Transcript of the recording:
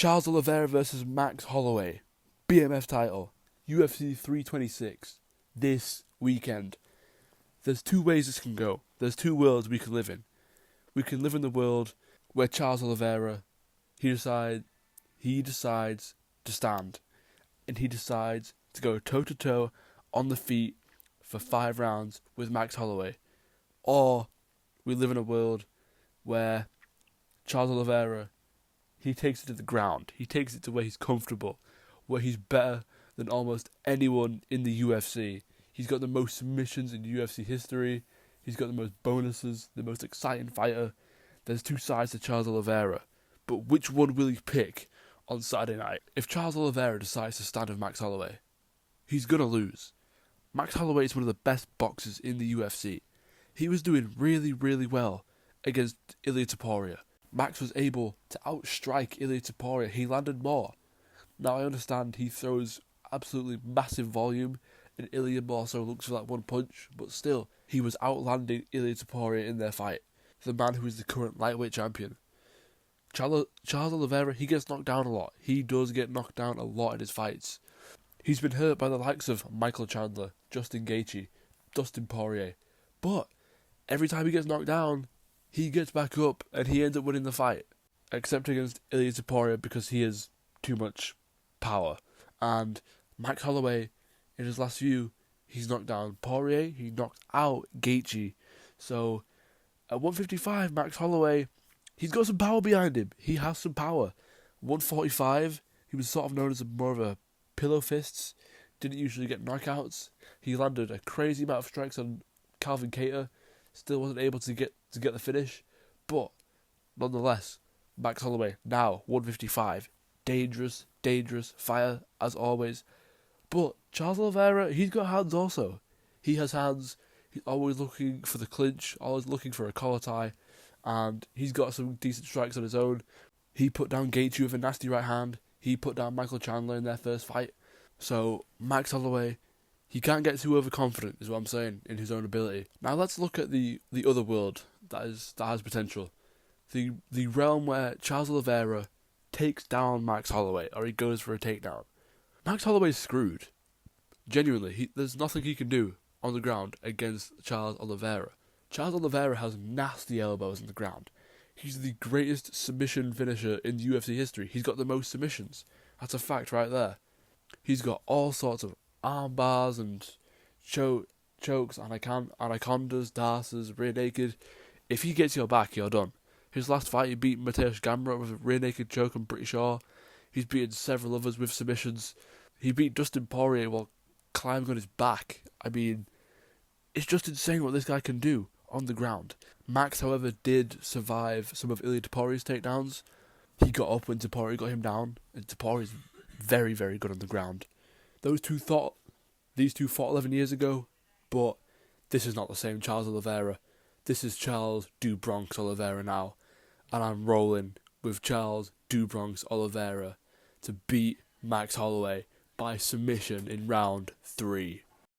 Charles Oliveira versus Max Holloway, BMF title, UFC 326, this weekend. There's two ways this can go. There's two worlds we can live in. We can live in the world where Charles Oliveira, he decides to stand, and he decides to go toe-to-toe on the feet for 5 rounds with Max Holloway. Or we live in a world where Charles Oliveira, he takes it to the ground. He takes it to where he's comfortable, where he's better than almost anyone in the UFC. He's got the most submissions in UFC history. He's got the most bonuses, the most exciting fighter. There's two sides to Charles Oliveira. But which one will he pick on Saturday night? If Charles Oliveira decides to stand with Max Holloway, he's going to lose. Max Holloway is one of the best boxers in the UFC. He was doing really, really well against Ilia Topuria. Max was able to outstrike Ilia Topuria. He landed more. Now I understand he throws absolutely massive volume, and Ilia more so looks for that one punch, but still, he was outlanding Ilia Topuria in their fight. The man who is the current lightweight champion. Charles Oliveira, he gets knocked down a lot. He does get knocked down a lot in his fights. He's been hurt by the likes of Michael Chandler, Justin Gaethje, Dustin Poirier. But every time he gets knocked down, he gets back up and he ends up winning the fight. Except against Ilia Topuria because he has too much power. And Max Holloway, in his last few, he's knocked down Poirier, he knocked out Gaethje. So at 155, Max Holloway, he's got some power behind him. He has some power. 145, he was sort of known as more of a pillow fists. Didn't usually get knockouts. He landed a crazy amount of strikes on Calvin Kattar. Still wasn't able to get the finish. But nonetheless, Max Holloway now 155. Dangerous fire as always. But Charles Oliveira, he's got hands also. He has hands. He's always looking for the clinch, always looking for a collar tie, and he's got some decent strikes on his own. He put down Gaethje with a nasty right hand. He put down Michael Chandler in their first fight. So Max Holloway, he can't get too overconfident, is what I'm saying, in his own ability. Now let's look at the other world that has potential. The realm where Charles Oliveira takes down Max Holloway, or he goes for a takedown. Max Holloway's screwed. Genuinely, there's nothing he can do on the ground against Charles Oliveira. Charles Oliveira has nasty elbows on the ground. He's the greatest submission finisher in UFC history. He's got the most submissions. That's a fact right there. He's got all sorts of arm bars and chokes, anacondas, darces, rear naked. If he gets your back, you're done. His last fight, he beat Mateusz Gamrot with a rear naked choke, I'm pretty sure. He's beaten several others with submissions. He beat Dustin Poirier while climbing on his back. I mean, it's just insane what this guy can do on the ground. Max, however, did survive some of Ilia Topuria's takedowns. He got up when Topuria got him down, and Topuria's very, very good on the ground. These two fought 11 years ago, but this is not the same Charles Oliveira. This is Charles Do Bronx Oliveira now, and I'm rolling with Charles Do Bronx Oliveira to beat Max Holloway by submission in round 3.